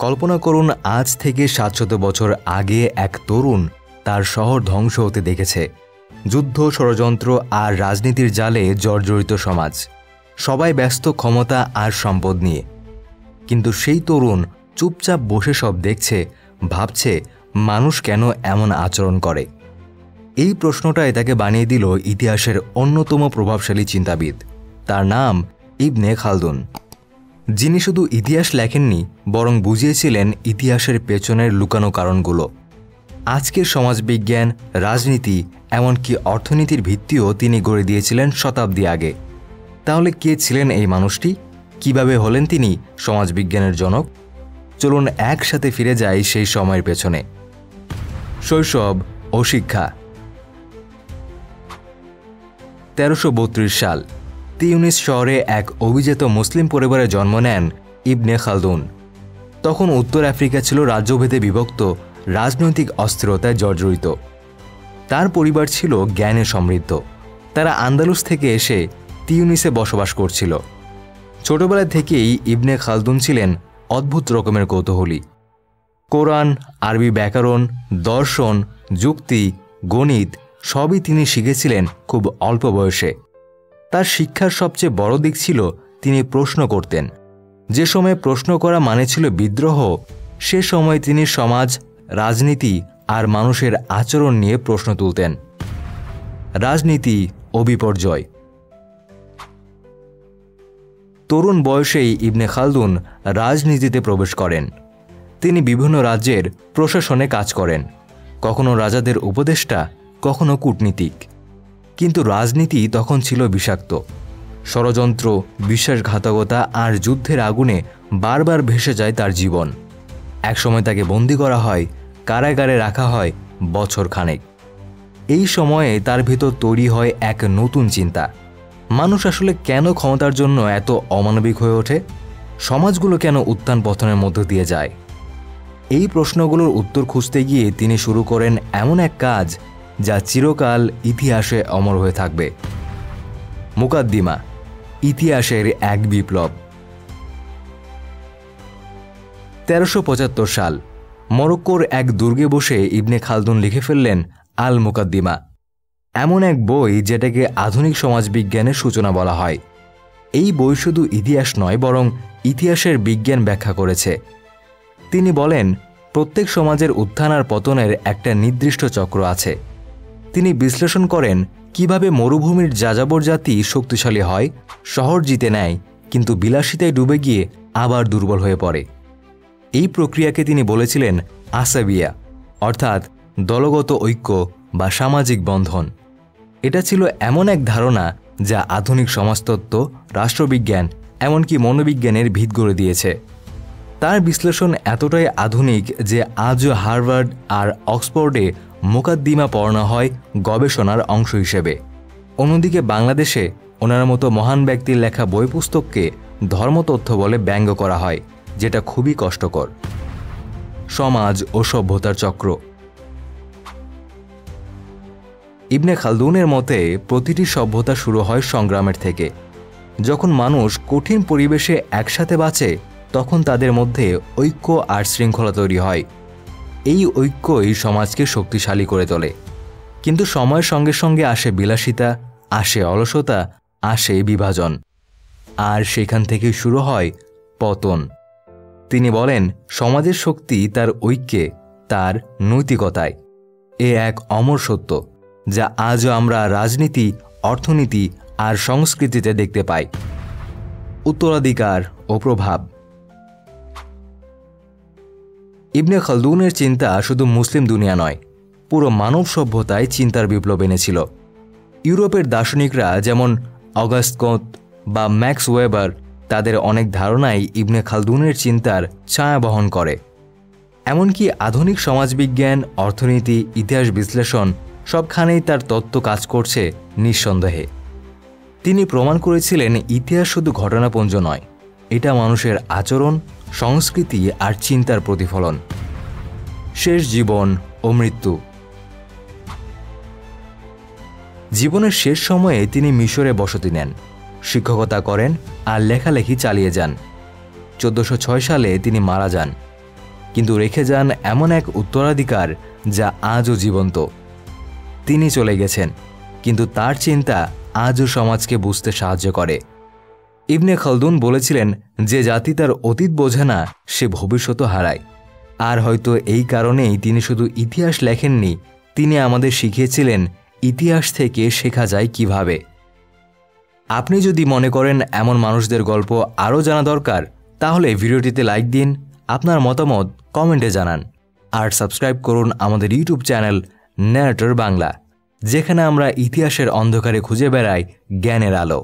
কল্পনা করুন, আজ থেকে ৭০০ বছর আগে এক তরুণ তার শহর ধ্বংস হতে দেখেছে। যুদ্ধ, ষড়যন্ত্র আর রাজনীতির জালে জর্জরিত সমাজ, সবাই ব্যস্ত ক্ষমতা আর সম্পদ নিয়ে। কিন্তু সেই তরুণ চুপচাপ বসে সব দেখছে, ভাবছে মানুষ কেন এমন আচরণ করে। এই প্রশ্নটাই তাকে বানিয়ে দিল ইতিহাসের অন্যতম প্রভাবশালী চিন্তাবিদ। তার নাম ইবনে খালদুন, যিনি শুধু ইতিহাস লেখেননি, বরং বুঝিয়েছিলেন ইতিহাসের পেছনের লুকানো কারণগুলো। আজকের সমাজবিজ্ঞান, রাজনীতি, এমনকি অর্থনীতির ভিত্তিও তিনি গড়ে দিয়েছিলেন শতাব্দী আগে। তাহলে কে ছিলেন এই মানুষটি? কিভাবে হলেন তিনি সমাজবিজ্ঞানের জনক? চলুন একসাথে ফিরে যাই সেই সময়ের পেছনে। শৈশব ও শিক্ষা। ১৩৩২ সাল তিউনিস শহরে এক অভিজাত মুসলিম পরিবারে জন্ম নেন ইবনে খালদুন। তখন উত্তর আফ্রিকা ছিল রাজ্যভেদে বিভক্ত, রাজনৈতিক অস্থিরতায় জর্জরিত। তার পরিবার ছিল জ্ঞানে সমৃদ্ধ। তারা আন্দালুস থেকে এসে তিউনিসে বসবাস করছিল। ছোটবেলা থেকেই ইবনে খালদুন ছিলেন অদ্ভুত রকমের কৌতূহলী। কোরআন, আরবি ব্যাকরণ, দর্শন, যুক্তি, গণিত সবই তিনি শিখেছিলেন খুব অল্প বয়সে। তার শিক্ষার সবচেয়ে বড় দিক ছিল তিনি প্রশ্ন করতেন। যে সময় প্রশ্ন করা মানে ছিল বিদ্রোহ, সে সময় তিনি সমাজ, রাজনীতি আর মানুষের আচরণ নিয়ে প্রশ্ন তুলতেন। রাজনীতি ও বিপর্যয়। তরুণ বয়সেই ইবনে খালদুন রাজনীতিতে প্রবেশ করেন। তিনি বিভিন্ন রাজ্যের প্রশাসনে কাজ করেন, কখনো রাজাদের উপদেষ্টা, কখনো কূটনীতিক। কিন্তু রাজনীতি তখন ছিল বিষাক্ত। ষড়যন্ত্র, বিশ্বাসঘাতকতা আর যুদ্ধের আগুনে বারবার ভেসে যায় তার জীবন। একসময় তাকে বন্দী করা হয়, কারাগারে রাখা হয় বছর খানেক। এই সময়ে তার ভিতর তৈরি হয় এক নতুন চিন্তা। মানুষ আসলে কেন ক্ষমতার জন্য এত অমানবিক হয়ে ওঠে? সমাজগুলো কেন উত্থান পতনের মধ্য দিয়ে যায়? এই প্রশ্নগুলোর উত্তর খুঁজতে গিয়ে তিনি শুরু করেন এমন এক কাজ যা চিরকাল ইতিহাসে অমর হয়ে থাকবে। মুকাদ্দিমা, ইতিহাসের এক বিপ্লব। ১৩৭৫ সাল মরক্কোর এক দুর্গে বসে ইবনে খালদুন লিখে ফেললেন আল মুকাদ্দিমা, এমন এক বই যেটাকে আধুনিক সমাজবিজ্ঞানের সূচনা বলা হয়। এই বই শুধু ইতিহাস নয়, বরং ইতিহাসের বিজ্ঞান ব্যাখ্যা করেছে। তিনি বলেন, প্রত্যেক সমাজের উত্থান আর পতনের একটা নির্দিষ্ট চক্র আছে। তিনি বিশ্লেষণ করেন কিভাবে মরুভূমির যাযাবর জাতি শক্তিশালী হয়, শহর জিতে নেয়, কিন্তু বিলাসিতায় ডুবে গিয়ে আবার দুর্বল হয়ে পড়ে। এই প্রক্রিয়াকে তিনি বলেছিলেন আসাবিয়া, অর্থাৎ দলগত ঐক্য বা সামাজিক বন্ধন। এটা ছিল এমন এক ধারণা যা আধুনিক সমাজতত্ত্ব, রাষ্ট্রবিজ্ঞান, এমনকি মনোবিজ্ঞানের ভিত গড়ে দিয়েছে। তার বিশ্লেষণ এতটাই আধুনিক যে আজও হার্ভার্ড আর অক্সফোর্ডে মুকাদ্দিমা পড়ানো হয় গবেষণার অংশ হিসেবে। অন্যদিকে বাংলাদেশে ওনার মতো মহান ব্যক্তির লেখা বই পুস্তককে ধর্মতথ্য বলে ব্যঙ্গ করা হয়, যেটা খুবই কষ্টকর। সমাজ ও সভ্যতার চক্র। ইবনে খালদুনের মতে প্রতিটি সভ্যতা শুরু হয় সংগ্রামের থেকে। যখন মানুষ কঠিন পরিবেশে একসাথে বাঁচে, তখন তাদের মধ্যে ঐক্য আর শৃঙ্খলা তৈরি হয়। এই ঐক্যই সমাজকে শক্তিশালী করে তোলে। কিন্তু সময়ের সঙ্গে সঙ্গে আসে বিলাসিতা, আসে অলসতা, আসে বিভাজন, আর সেখান থেকে শুরু হয় পতন। তিনি বলেন, সমাজের শক্তি তার ঐক্যে, তার নৈতিকতায়। এ এক অমর সত্য যা আজও আমরা রাজনীতি, অর্থনীতি আর সংস্কৃতিতে দেখতে পাই। উত্তরাধিকার ও প্রভাব। ইবনে খালদুনের চিন্তা শুধু মুসলিম দুনিয়া নয়, পুরো মানব সভ্যতায় চিন্তার বিপ্লব এনেছিল। ইউরোপের দার্শনিকরা যেমন অগাস্ট কোঁত বা ম্যাক্স ওয়েবার, তাদের অনেক ধারণাই ইবনে খালদুনের চিন্তার ছায়া বহন করে। এমনকি আধুনিক সমাজবিজ্ঞান, অর্থনীতি, ইতিহাস বিশ্লেষণ সবখানেই তার তত্ত্ব কাজ করছে নিঃসন্দেহে। তিনি প্রমাণ করেছিলেন ইতিহাস শুধু ঘটনাপুঞ্জ নয়, এটা মানুষের আচরণ, সংস্কৃতি আর চিন্তার প্রতিফলন। শেষ জীবন ও মৃত্যু। জীবনের শেষ সময়ে তিনি মিশরে বসতি নেন, শিক্ষকতা করেন আর লেখালেখি চালিয়ে যান। ১৪০৬ সালে তিনি মারা যান। কিন্তু রেখে যান এমন এক উত্তরাধিকার যা আজও জীবন্ত। তিনি চলে গেছেন, কিন্তু তার চিন্তা আজও সমাজকে বুঝতে সাহায্য করে। ইবনে খালদুন বলেছিলেন, যে জাতি তার অতীত বোঝে না সে ভবিষ্যৎও হারায়। আর হয়তো এই কারণেই তিনি শুধু ইতিহাস লেখেননি, তিনি আমাদের শিখিয়েছিলেন ইতিহাস থেকে শেখা যায় কিভাবে। আপনি যদি মনে করেন এমন মানুষদের গল্প আরও জানা দরকার, তাহলে ভিডিওটিতে লাইক দিন, আপনার মতামত কমেন্টে জানান, আর সাবস্ক্রাইব করুন আমাদের ইউটিউব চ্যানেল ন্যারেটর বাংলা, যেখানে আমরা ইতিহাসের অন্ধকারে খুঁজে বেড়াই জ্ঞানের আলো।